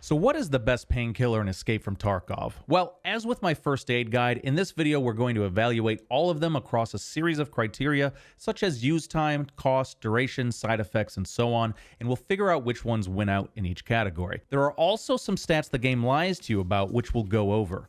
So what is the best painkiller in Escape from Tarkov? Well, as with my first aid guide, in this video we're going to evaluate all of them across a series of criteria such as use time, cost, duration, side effects, and so on, and we'll figure out which ones win out in each category. There are also some stats the game lies to you about, which we'll go over.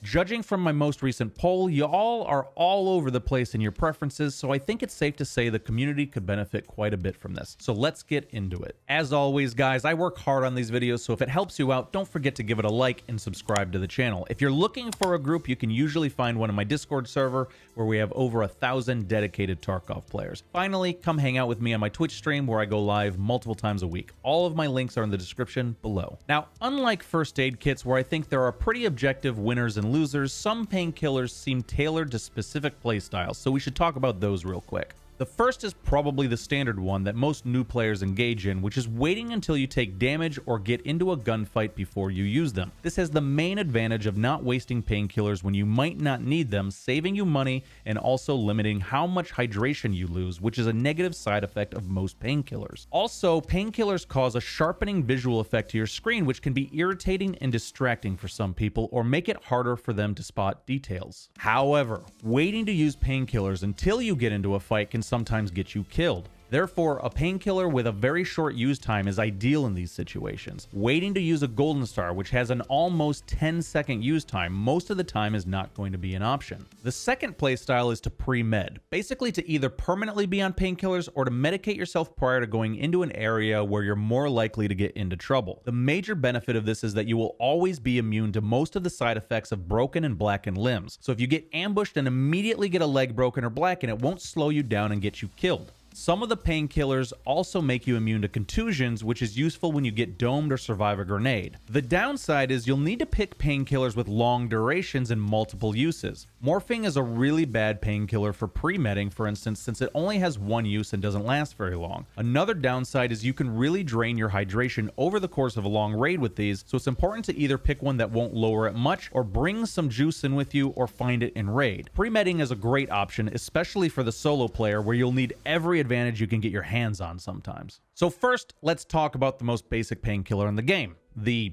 Judging from my most recent poll, y'all are all over the place in your preferences, so I think it's safe to say the community could benefit quite a bit from this. So let's get into it. As always, guys, I work hard on these videos, so if it helps you out, don't forget to give it a like and subscribe to the channel. If you're looking for a group, you can usually find one in my Discord server, where we have over 1,000 dedicated Tarkov players. Finally, come hang out with me on my Twitch stream, where I go live multiple times a week. All of my links are in the description below. Now, unlike first aid kits, where I think there are pretty objective winners and losers, some painkillers seem tailored to specific playstyles, so we should talk about those real quick. The first is probably the standard one that most new players engage in, which is waiting until you take damage or get into a gunfight before you use them. This has the main advantage of not wasting painkillers when you might not need them, saving you money and also limiting how much hydration you lose, which is a negative side effect of most painkillers. Also, painkillers cause a sharpening visual effect to your screen, which can be irritating and distracting for some people or make it harder for them to spot details. However, waiting to use painkillers until you get into a fight can sometimes get you killed. Therefore, a painkiller with a very short use time is ideal in these situations. Waiting to use a golden star, which has an almost 10-second use time, most of the time is not going to be an option. The second playstyle is to pre-med, basically to either permanently be on painkillers or to medicate yourself prior to going into an area where you're more likely to get into trouble. The major benefit of this is that you will always be immune to most of the side effects of broken and blackened limbs. So if you get ambushed and immediately get a leg broken or blackened, it won't slow you down and get you killed. Some of the painkillers also make you immune to contusions, which is useful when you get domed or survive a grenade. The downside is you'll need to pick painkillers with long durations and multiple uses. Morphine is a really bad painkiller for pre-medding, for instance, since it only has one use and doesn't last very long. Another downside is you can really drain your hydration over the course of a long raid with these, so it's important to either pick one that won't lower it much or bring some juice in with you or find it in raid. Pre-medding is a great option, especially for the solo player, where you'll need every advantage you can get your hands on sometimes. So first, let's talk about the most basic painkiller in the game, the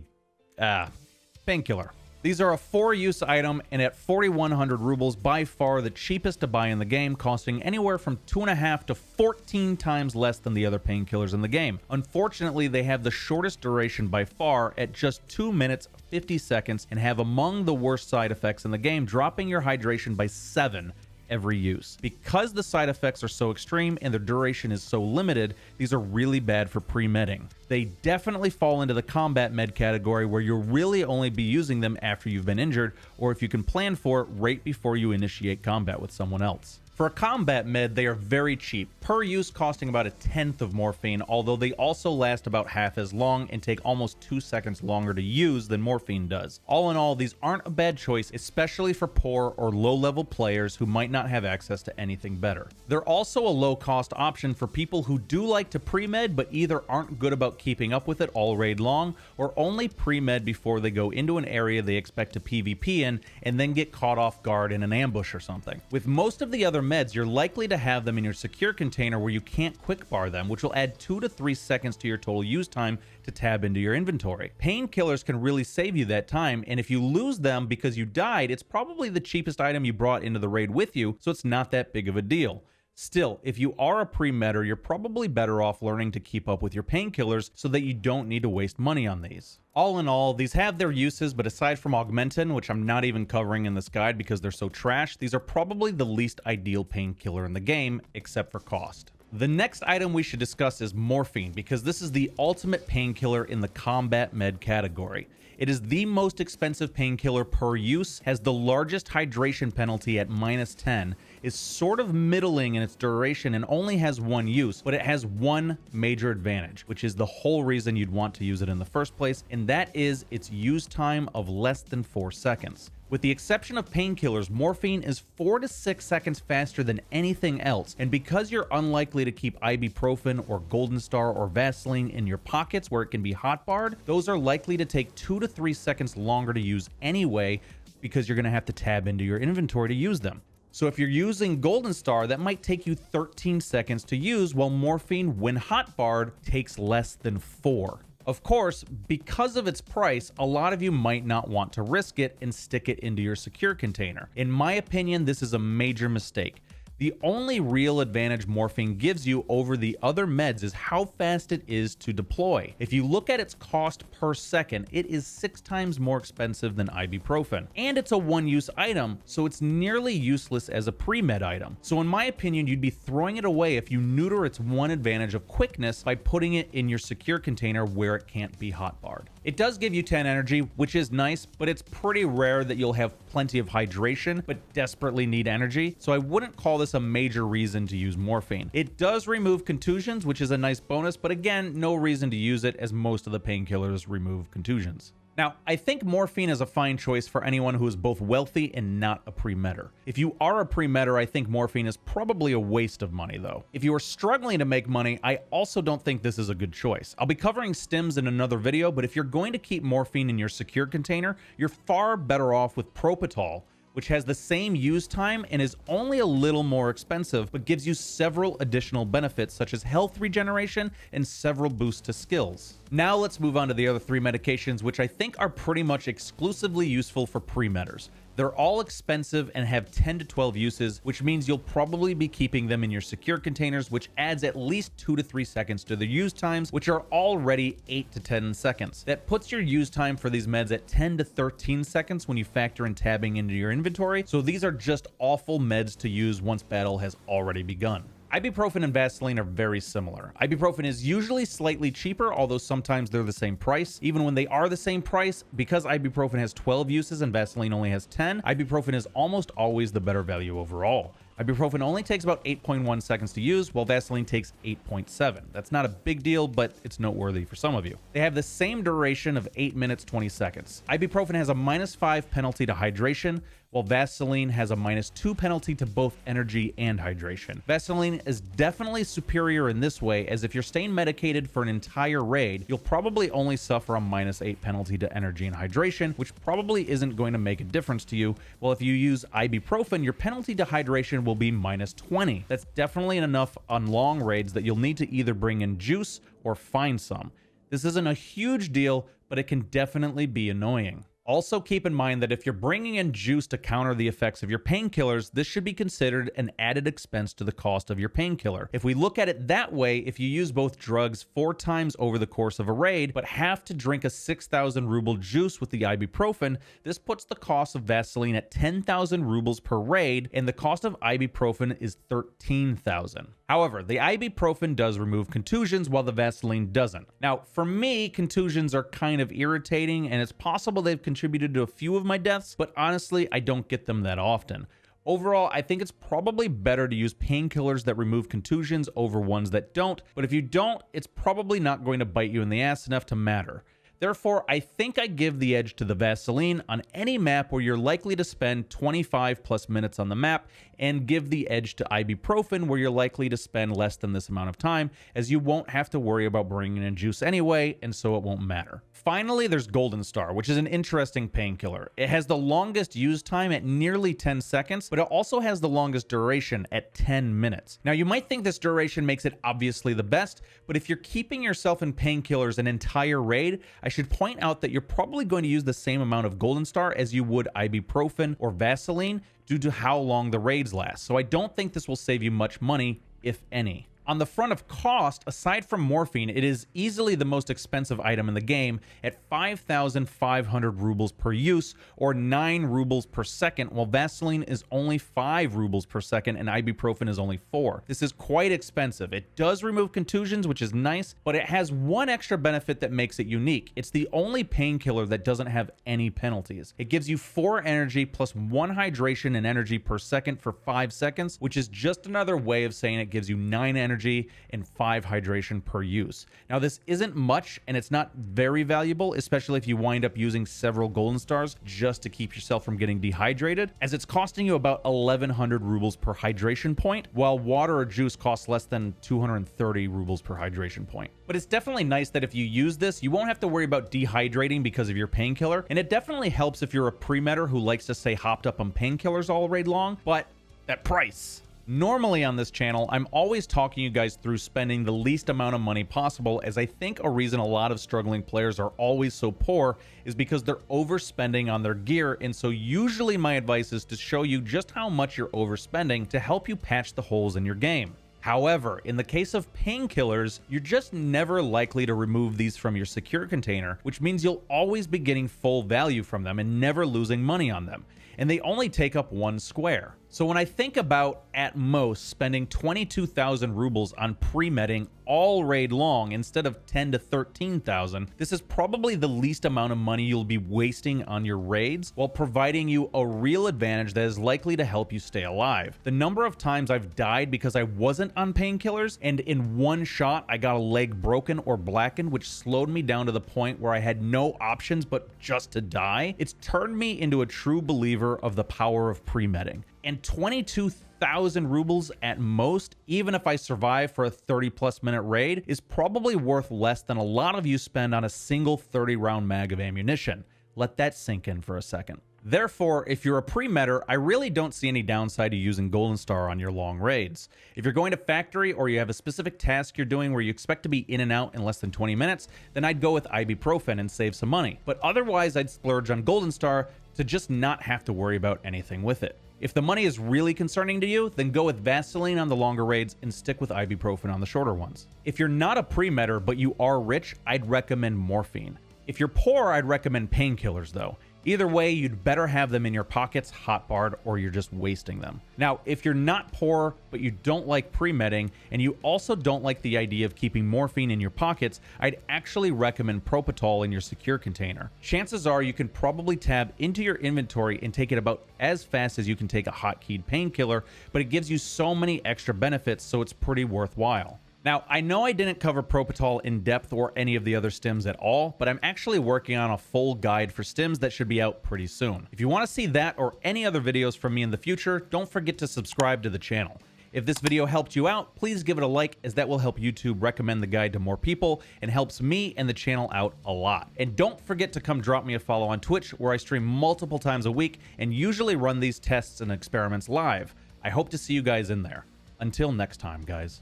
painkiller. These are a 4-use item, and at 4,100 rubles, by far the cheapest to buy in the game, costing anywhere from 2.5 to 14 times less than the other painkillers in the game. Unfortunately, they have the shortest duration by far at just 2 minutes 50 seconds and have among the worst side effects in the game, dropping your hydration by 7 every use. Because the side effects are so extreme and their duration is so limited, these are really bad for pre-medding. They definitely fall into the combat med category, where you'll really only be using them after you've been injured, or if you can plan for it right before you initiate combat with someone else. For a combat med, they are very cheap, per use costing about 1/10 of morphine, although they also last about half as long and take almost 2 seconds longer to use than morphine does. All in all, these aren't a bad choice, especially for poor or low-level players who might not have access to anything better. They're also a low-cost option for people who do like to pre-med but either aren't good about keeping up with it all raid long, or only pre-med before they go into an area they expect to PvP in and then get caught off guard in an ambush or something. With most of the other meds, you're likely to have them in your secure container where you can't quick bar them, which will add 2 to 3 seconds to your total use time to tab into your inventory. Painkillers can really save you that time, and if you lose them because you died, it's probably the cheapest item you brought into the raid with you, so it's not that big of a deal. Still, if you are a pre-medder, you're probably better off learning to keep up with your painkillers so that you don't need to waste money on these. All in all, these have their uses, but aside from Augmentin, which I'm not even covering in this guide because they're so trash, these are probably the least ideal painkiller in the game, except for cost. The next item we should discuss is morphine, because this is the ultimate painkiller in the combat med category. It is the most expensive painkiller per use, has the largest hydration penalty at -10, is sort of middling in its duration and only has one use, but it has one major advantage, which is the whole reason you'd want to use it in the first place, and that is its use time of less than 4 seconds. With the exception of painkillers, morphine is 4 to 6 seconds faster than anything else, and because you're unlikely to keep Ibuprofen or Golden Star or Vaseline in your pockets where it can be hotbarred, those are likely to take 2 to 3 seconds longer to use anyway, because you're going to have to tab into your inventory to use them. So if you're using Golden Star, that might take you 13 seconds to use, while morphine, when hotbarred, takes less than 4. Of course, because of its price, a lot of you might not want to risk it and stick it into your secure container. In my opinion, this is a major mistake. The only real advantage morphine gives you over the other meds is how fast it is to deploy. If you look at its cost per second, it is 6 times more expensive than ibuprofen. And it's a one-use item, so it's nearly useless as a pre-med item. So in my opinion, you'd be throwing it away if you neuter its one advantage of quickness by putting it in your secure container where it can't be hotbarred. It does give you 10 energy, which is nice, but it's pretty rare that you'll have plenty of hydration but desperately need energy, so I wouldn't call this a major reason to use morphine. It does remove contusions, which is a nice bonus, but again, no reason to use it as most of the painkillers remove contusions. Now, I think morphine is a fine choice for anyone who is both wealthy and not a pre-medder. If you are a pre-medder, I think morphine is probably a waste of money though. If you are struggling to make money, I also don't think this is a good choice. I'll be covering stims in another video, but if you're going to keep morphine in your secure container, you're far better off with Propytol, which has the same use time and is only a little more expensive, but gives you several additional benefits such as health regeneration and several boosts to skills. Now let's move on to the other 3 medications, which I think are pretty much exclusively useful for pre-medders. They're all expensive and have 10 to 12 uses, which means you'll probably be keeping them in your secure containers, which adds at least 2 to 3 seconds to their use times, which are already 8 to 10 seconds. That puts your use time for these meds at 10 to 13 seconds when you factor in tabbing into your inventory, so these are just awful meds to use once battle has already begun. Ibuprofen and Vaseline are very similar. Ibuprofen is usually slightly cheaper, although sometimes they're the same price. Even when they are the same price, because ibuprofen has 12 uses and Vaseline only has 10, ibuprofen is almost always the better value overall. Ibuprofen only takes about 8.1 seconds to use, while Vaseline takes 8.7. That's not a big deal, but it's noteworthy for some of you. They have the same duration of 8 minutes 20 seconds. Ibuprofen has a -5 penalty to hydration, while Vaseline has a -2 penalty to both energy and hydration. Vaseline is definitely superior in this way, as if you're staying medicated for an entire raid, you'll probably only suffer a -8 penalty to energy and hydration, which probably isn't going to make a difference to you, while if you use ibuprofen, your penalty to hydration will be -20. That's definitely enough on long raids that you'll need to either bring in juice or find some. This isn't a huge deal, but it can definitely be annoying. Also keep in mind that if you're bringing in juice to counter the effects of your painkillers, this should be considered an added expense to the cost of your painkiller. If we look at it that way, if you use both drugs 4 times over the course of a raid, but have to drink a 6,000 ruble juice with the ibuprofen, this puts the cost of Vaseline at 10,000 rubles per raid, and the cost of ibuprofen is 13,000. However, the ibuprofen does remove contusions while the Vaseline doesn't. Now, for me, contusions are kind of irritating, and it's possible they've contributed to a few of my deaths, but honestly, I don't get them that often. Overall, I think it's probably better to use painkillers that remove contusions over ones that don't, but if you don't, it's probably not going to bite you in the ass enough to matter. Therefore, I think I give the edge to the Vaseline on any map where you're likely to spend 25 plus minutes on the map, and give the edge to ibuprofen where you're likely to spend less than this amount of time, as you won't have to worry about bringing in juice anyway, and so it won't matter. Finally, there's Golden Star, which is an interesting painkiller. It has the longest use time at nearly 10 seconds, but it also has the longest duration at 10 minutes. Now, you might think this duration makes it obviously the best, but if you're keeping yourself in painkillers an entire raid, I should point out that you're probably going to use the same amount of Golden Star as you would ibuprofen or Vaseline due to how long the raids last. So I don't think this will save you much money, if any. On the front of cost, aside from morphine, it is easily the most expensive item in the game at 5,500 rubles per use, or 9 rubles per second, while Vaseline is only 5 rubles per second and ibuprofen is only 4. This is quite expensive. It does remove contusions, which is nice, but it has one extra benefit that makes it unique. It's the only painkiller that doesn't have any penalties. It gives you 4 energy plus 1 hydration and energy per second for 5 seconds, which is just another way of saying it gives you 9 energy and 5 hydration per use. Now, this isn't much, and it's not very valuable, especially if you wind up using several Golden Stars just to keep yourself from getting dehydrated, as it's costing you about 1,100 rubles per hydration point, while water or juice costs less than 230 rubles per hydration point. But it's definitely nice that if you use this, you won't have to worry about dehydrating because of your painkiller, and it definitely helps if you're a pre-medder who likes to stay hopped up on painkillers all raid long, but that price. Normally on this channel, I'm always talking you guys through spending the least amount of money possible, as I think a reason a lot of struggling players are always so poor is because they're overspending on their gear, and so usually my advice is to show you just how much you're overspending to help you patch the holes in your game. However, in the case of painkillers, you're just never likely to remove these from your secure container, which means you'll always be getting full value from them and never losing money on them. And they only take up 1 square. So when I think about, at most, spending 22,000 rubles on pre-medding all raid long instead of 10 to 13,000, this is probably the least amount of money you'll be wasting on your raids, while providing you a real advantage that is likely to help you stay alive. The number of times I've died because I wasn't on painkillers, and in one shot I got a leg broken or blackened, which slowed me down to the point where I had no options but just to die, it's turned me into a true believer of the power of pre-medding. And 22,000 rubles at most, even if I survive for a 30+ minute raid, is probably worth less than a lot of you spend on a single 30-round mag of ammunition. Let that sink in for a second. Therefore, if you're a pre-medder, I really don't see any downside to using Golden Star on your long raids. If you're going to factory or you have a specific task you're doing where you expect to be in and out in less than 20 minutes, then I'd go with Ibuprofen and save some money. But otherwise, I'd splurge on Golden Star to just not have to worry about anything with it. If the money is really concerning to you, then go with Vaseline on the longer raids and stick with Ibuprofen on the shorter ones. If you're not a pre-medder but you are rich, I'd recommend Morphine. If you're poor, I'd recommend Painkillers though. Either way, you'd better have them in your pockets hotbarred, or you're just wasting them. Now, if you're not poor, but you don't like pre-medding, and you also don't like the idea of keeping morphine in your pockets, I'd actually recommend Propytol in your secure container. Chances are you can probably tab into your inventory and take it about as fast as you can take a hotkeyed painkiller, but it gives you so many extra benefits, so it's pretty worthwhile. Now, I know I didn't cover Propital in depth or any of the other stims at all, but I'm actually working on a full guide for stims that should be out pretty soon. If you want to see that or any other videos from me in the future, don't forget to subscribe to the channel. If this video helped you out, please give it a like, as that will help YouTube recommend the guide to more people and helps me and the channel out a lot. And don't forget to come drop me a follow on Twitch, where I stream multiple times a week and usually run these tests and experiments live. I hope to see you guys in there. Until next time, guys.